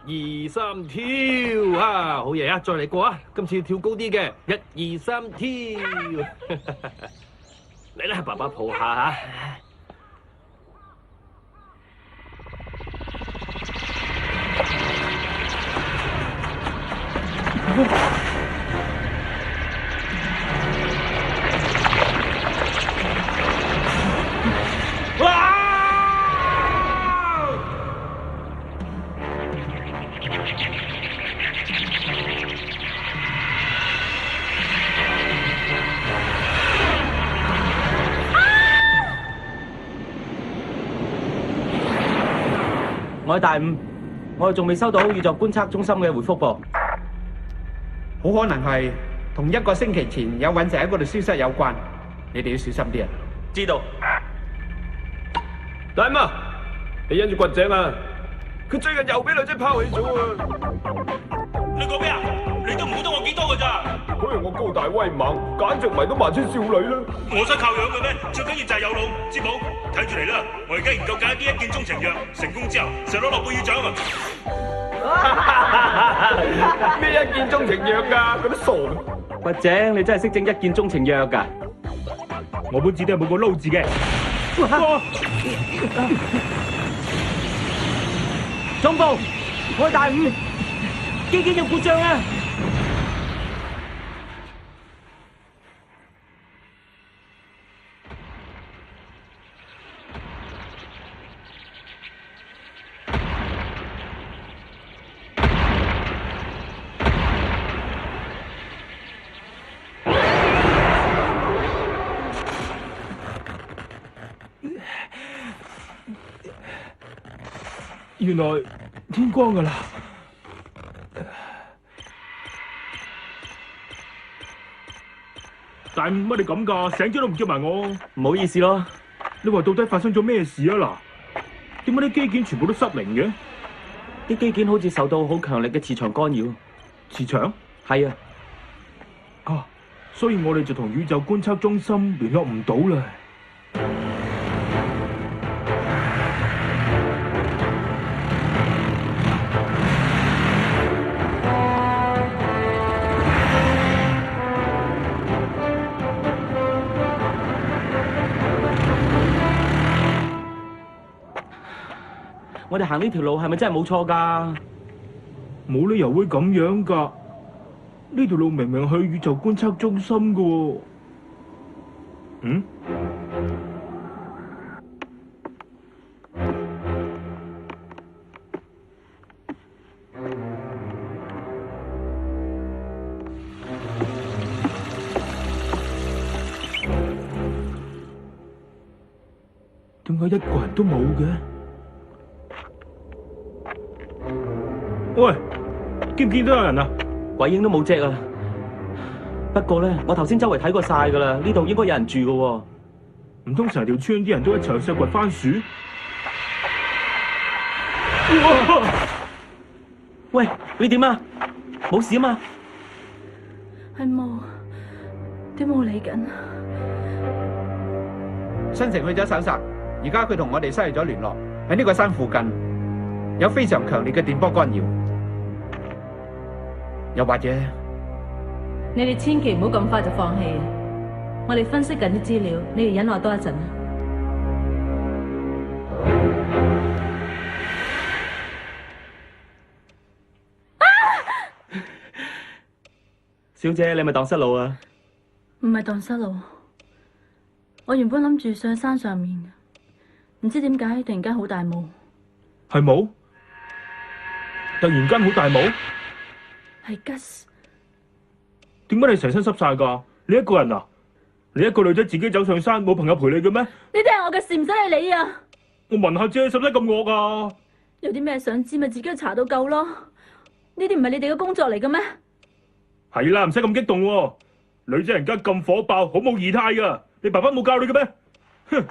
1、2、3，跳啊！好嘢啊！再嚟過啊！今次要跳高啲嘅，1、2、3，跳！嚟啦，爸爸抱下吓。我係大五，我哋仲未收到宇宙觀測中心嘅回覆噃。好可能係同1個星期前有隕石喺嗰度消失有關，你哋要小心啲啊！知道。大五啊，你因住掘井啊！佢最近又俾女仔拋棄咗啊！你講咩啊？你都唔估到我幾多㗎咋？嗰日我高大威猛，簡直迷到萬千少女啦！我想靠樣嘅咩？最緊要就係有腦，知冇？睇住嚟啦！我而家研究緊一啲一見鐘情藥，成功之後就攞諾貝爾獎啊！咩一見鐘情藥㗎？嗰啲傻嘅！掘井，你真係識整一見鐘情藥㗎？我本紙都係冇個撈字嘅。總部，我係大五，機件有故障啊！原來天光㗎啦！大五乜你咁㗎？醒咗都唔叫埋我。唔好意思咯。你話到底發生咗咩事啊？嗱，點解啲機件全部都失靈嘅？啲機件好似受到好強力嘅磁場干擾。磁場？係啊。啊，所以我哋就同宇宙觀測中心聯絡唔到啦。我哋行呢條路係咪真係冇錯㗎？冇理由會咁樣㗎。呢條路明明去宇宙觀測中心㗎喎。嗯？點解一個人都冇嘅？喂，見唔見到有人啊？鬼影都冇隻啊！不過咧，我頭先周圍睇過晒㗎啦，呢度應該有人住㗎喎。唔通成條村啲人都一齊去掘番薯？哇！喂，你點啊？冇事啊嘛？係冇，點冇理緊？新城去咗搜查，而家佢同我哋失去咗聯絡，喺呢個山附近有非常強烈嘅電波干擾，又或者你哋千祈唔好咁快就放棄，我哋分析緊啲資料，你哋忍耐多一陣啊！小姐，你係咪蕩失路啊？唔係蕩失路，我原本諗住上去山上面，唔知點解突然間好大霧。係冇？突然間好大霧？係吉。點解你成身濕晒㗎？你一個人啊？你一個女仔自己走上山，冇朋友陪你嘅咩？呢啲係我嘅事，唔使你理啊！我問下啫，使唔使咁惡啊？有啲咩想知咪自己去查到夠咯。呢啲唔係你哋嘅工作嚟嘅咩？係啦，唔使咁激動喎。女仔人家咁火爆，好冇儀態㗎。你爸爸冇教你嘅咩？哼！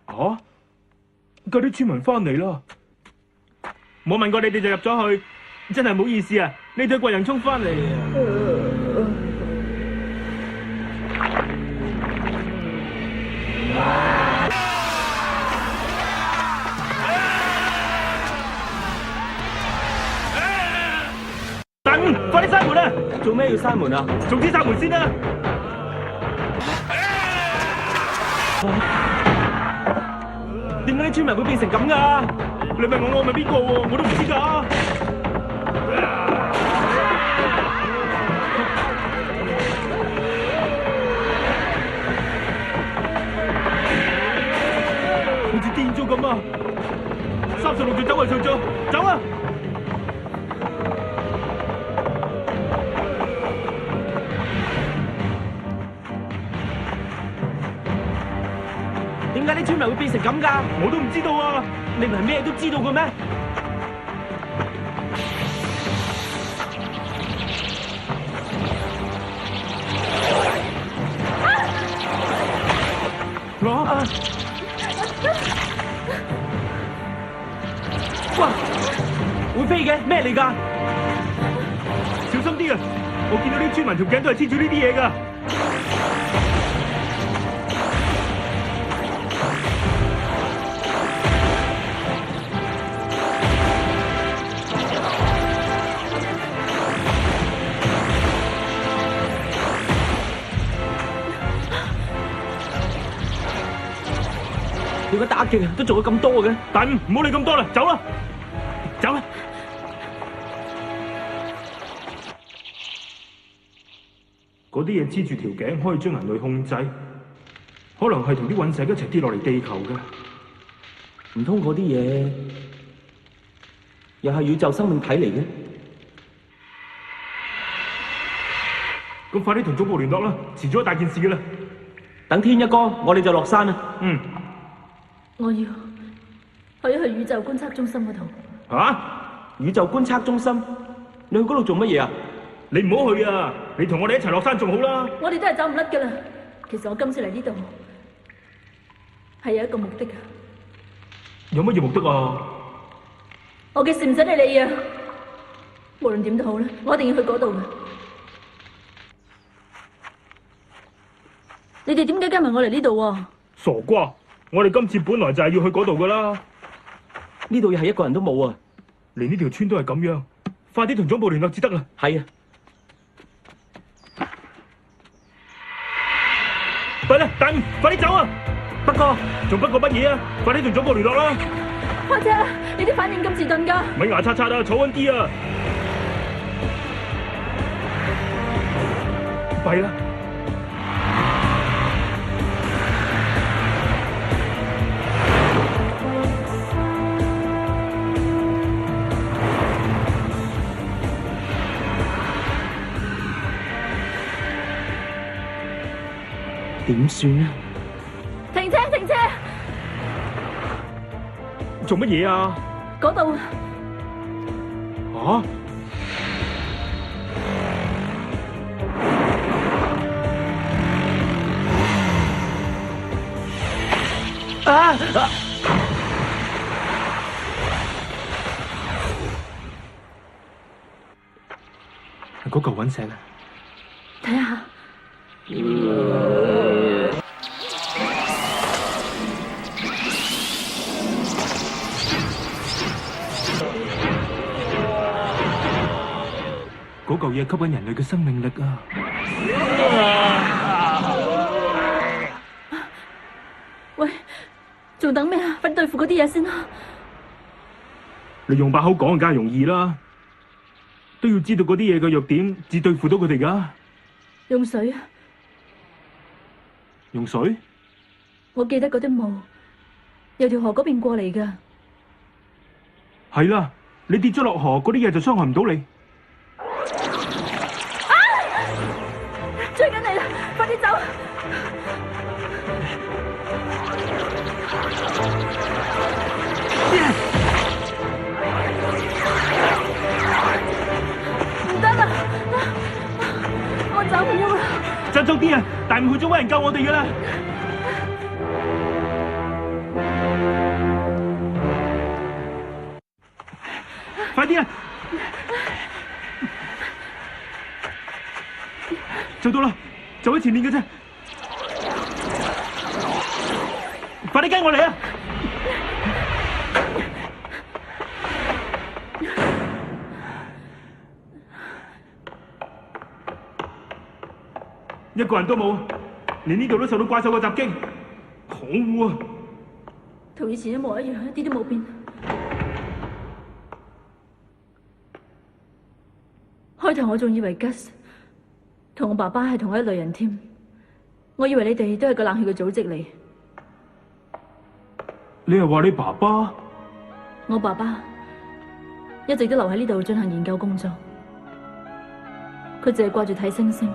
啊？嗰啲村民翻嚟啦！冇問過你哋就入咗去，真係唔好意思啊！呢對貴人衝翻嚟啊！做咩要閂門啊？總之閂門先啦。點解啲村民會變成咁噶？你問我係邊個喎？我都唔知㗎。好似癲咗咁啊！36條走為上咗，走啊！點解啲村民會變成咁噶？我都唔知道啊！你唔係咩都知道嘅咩？哇！會飛嘅咩嚟㗎？小心啲啊！我見到啲村民條頸都係黐住呢啲嘢㗎。點解打擊啊都做咗咁多嘅？大五唔好理咁多啦，走啦，走啦！嗰啲嘢黐住條頸，可以將人類控制，可能係同啲隕石一齊跌落嚟地球嘅。唔通嗰啲嘢又係宇宙生命體嚟嘅？咁快啲同總部聯絡啦，遲咗一大件事嘅啦。等天一光，我哋就落山啦。嗯。我要去宇宙觀測中心嗰度。嚇？宇宙觀測中心？你去嗰度做乜嘢啊？你唔好去啊！你同我哋一齊落山仲好啦。我哋都係走唔甩噶啦。其實我今次嚟呢度係有一個目的噶。有乜嘢目的啊？我嘅事唔使你理啊！無論點都好啦，我一定要去嗰度嘅。你哋點解跟埋我嚟呢度啊？傻瓜！我哋今次本來就係要去嗰度噶啦。呢度又係一個人都冇啊！連呢條村都係咁樣，快啲同總部聯絡至得啦。係啊！快啦，大五，快啲走啊！不過仲不過乜嘢啊？快啲同總部聯絡啦！花姐，你啲反應咁遲鈍㗎？咪牙刷刷啊，坐穩啲啊！弊啦！點算啊？停車！停車！做乜嘢啊？嗰度係嗰嚿隕石啊！睇下。嗰嚿嘢吸引人類嘅生命力啊！喂，仲等咩啊？快對付嗰啲嘢先啦！你用把口講梗係容易啦，都要知道嗰啲嘢嘅弱點，至對付到佢哋㗎。用水啊！用水？我記得嗰啲霧由條河嗰邊過嚟㗎。係啦，你跌咗落河，嗰啲嘢就傷害唔到你。追緊你啦！快啲走！唔得啦！我走唔喐啦！振作啲啊！大五去咗揾人救我哋噶啦！快啲啊！做到啦，就喺前面嘅啫。快啲跟我嚟啊！一個人都冇，連呢度都受到怪獸嘅襲擊，可惡啊！同以前一模一樣，一啲都冇變。開頭我仲以為 Gus 同我爸爸係同一類人添，我以為你哋都係個冷血嘅組織嚟。你係話你爸爸？我爸爸一直都留喺呢度進行研究工作，佢淨係掛住睇星星，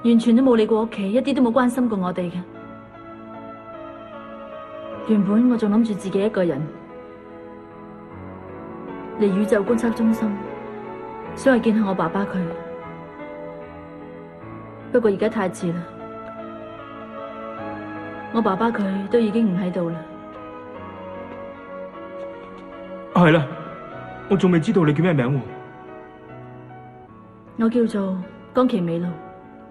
完全都冇理過屋企，一啲都冇關心過我哋嘅。原本我仲諗住自己一個人嚟宇宙觀測中心，想去見下我爸爸佢。不過而家太遲啦，我爸爸佢都已經唔喺度啦。係啦，我仲未知道你叫咩名喎？我叫做岡崎美露。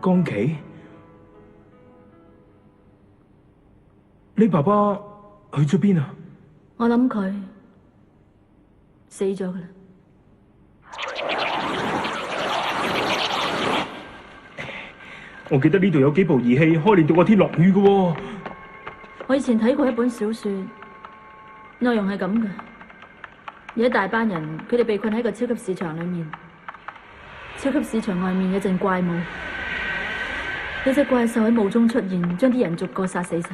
岡崎？你爸爸去咗邊啊？我諗佢死咗噶啦。我記得呢度有幾部儀器可以令到個天落雨嘅喎。我以前睇過一本小說，內容係咁嘅：有一大班人，佢哋被困喺個超級市場裏面。超級市場外面有陣怪霧，有隻怪獸喺霧中出現，將啲人逐個殺死晒。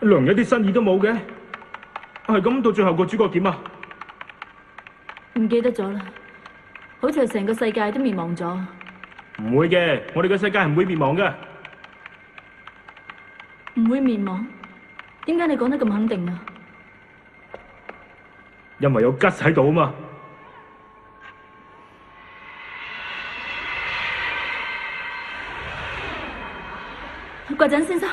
連一啲新意都冇嘅，係咁到最後個主角點啊？唔記得咗啦，好似係成個世界都滅亡咗。唔會嘅，我哋嘅世界係唔會滅亡嘅。唔會滅亡？點解你講得咁肯定啊？因為有吉喺度啊嘛。怪陣先生，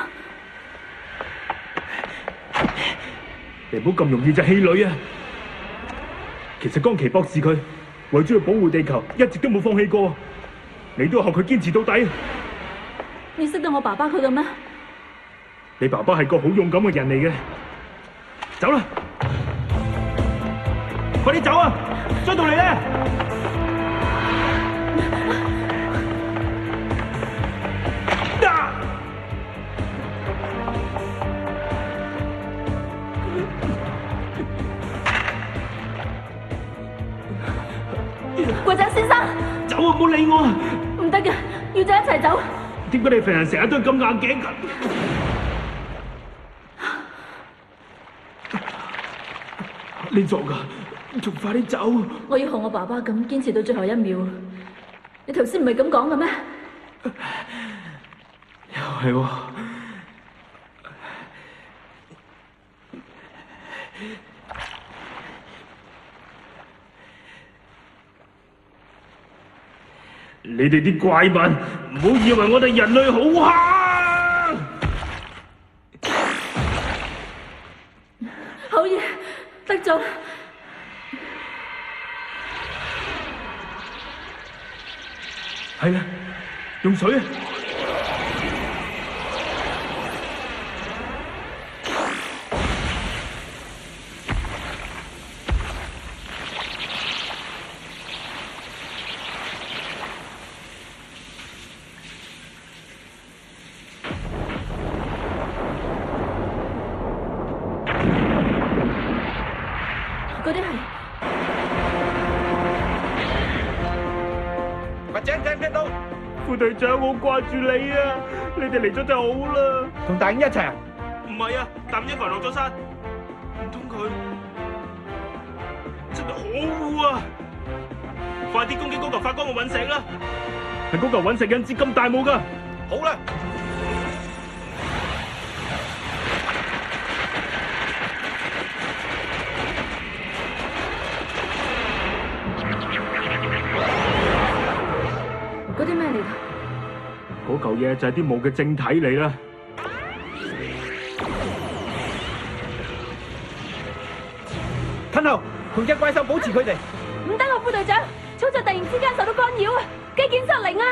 你唔好咁容易就氣餒啊！其實岡崎博士佢為咗要保護地球，一直都冇放棄過。你都要學佢堅持到底。你識得我爸爸佢嘅咩？你爸爸係個好勇敢嘅人嚟嘅。走啦，快啲走啊！追到你咧！怪陣先生，走啊！唔好理我。唔得嘅，要就一齊走。點解你肥人成日都係咁硬頸㗎？你做㗎，仲快啲走！我要學我爸爸咁堅持到最後一秒。你頭先唔係咁講嘅咩？又係喎。你哋啲怪物，唔好以為我哋人類好蝦！好嘢，得咗！係啦，用水啊！嗰啲係或者聽唔聽到？副隊長，我掛住你啊！你哋嚟咗就好啦。同大英一齊啊！唔係啊，淡英一個人落咗山，唔通佢真係可惡啊！快啲攻擊嗰嚿發光嘅隕石啦！係嗰嚿隕石引致咁大霧㗎。好啦，嗰啲咩嚟㗎？嗰嚿嘢就係啲霧嘅正體嚟啦。吞後同隻怪獸保持距離。唔得啊，副隊長，操作突然之間受到干擾啊，機件失靈啊！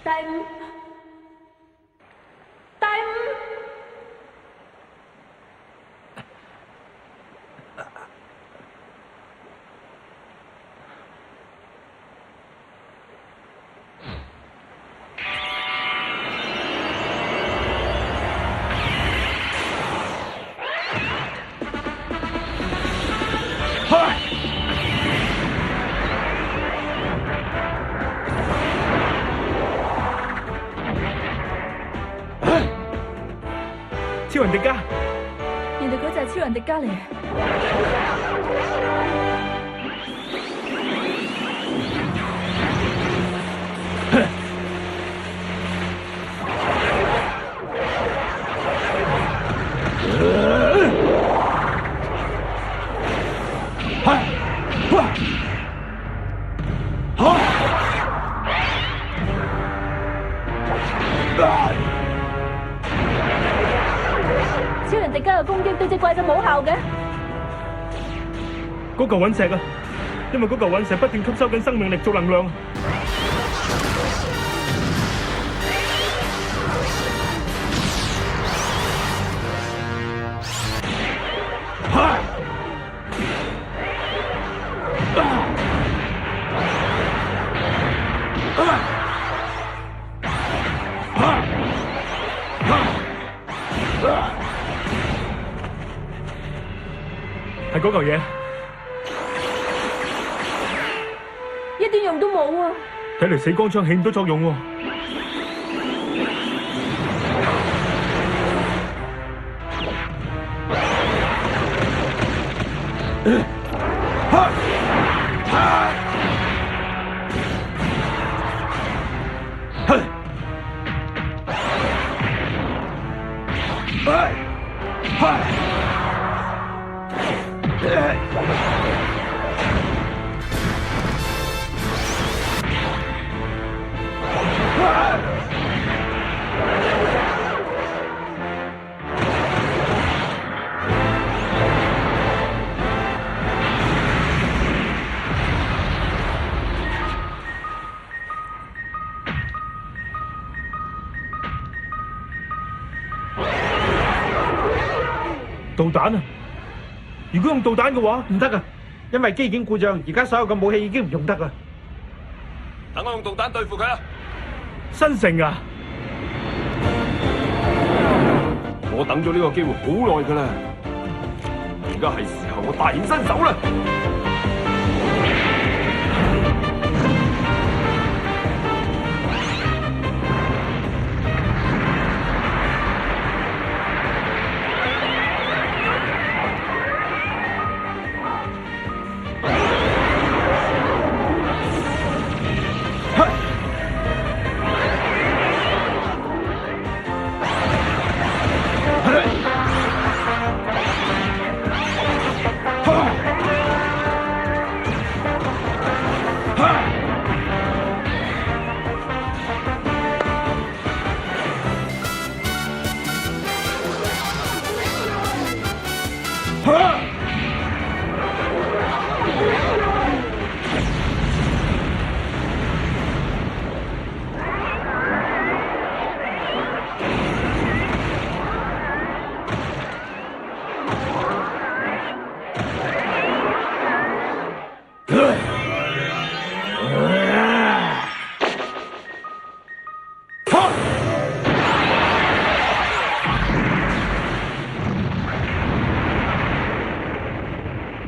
第五，第五。超人迪迦，原來嗰隻係超人迪迦嚟。超人迪迦嘅攻擊對隻怪獸冇效嘅。嗰嚿隕石啊！因為嗰嚿隕石不斷吸收緊生命力做能量。係嗰嚿嘢，一啲用都冇啊！睇嚟死光槍起唔到作用喎。導彈啊！如果用導彈嘅話，唔得啊，因為機件故障，而家所有嘅武器已經唔用得啦。等我用導彈對付佢啦！新城啊！我等咗呢個機會好耐㗎啦，而家係時候我大顯身手啦！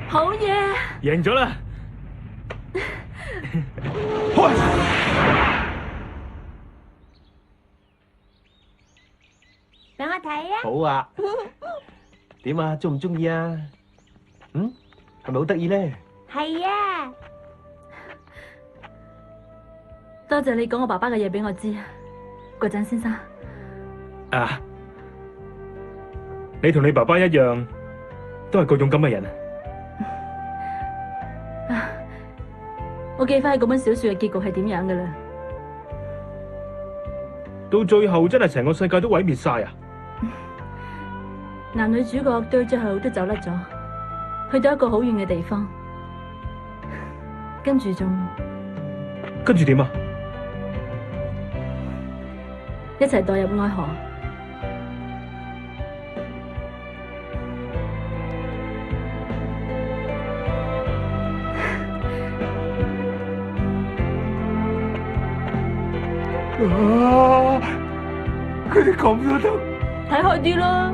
好嘢！贏咗啦！俾我睇啊！好啊，點啊？中唔中意啊？嗯，係咪好得意咧？係啊！多謝你講我爸爸嘅嘢俾我知，國陣先生。啊，你同你爸爸一樣，都係個勇敢嘅人啊！我記翻起嗰本小說嘅結局係點樣噶啦？到最後真係成個世界都毀滅晒啊！男女主角到最後都走甩咗，去到一個好遠嘅地方，跟住點啊？一齊墮入愛河。啊！佢哋咁都得？睇開啲啦。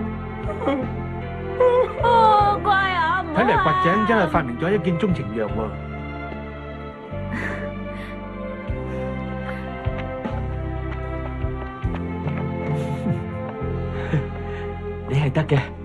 哦，乖啊，唔睇嚟掘井真係發明咗一見鐘情藥喎。你係得嘅。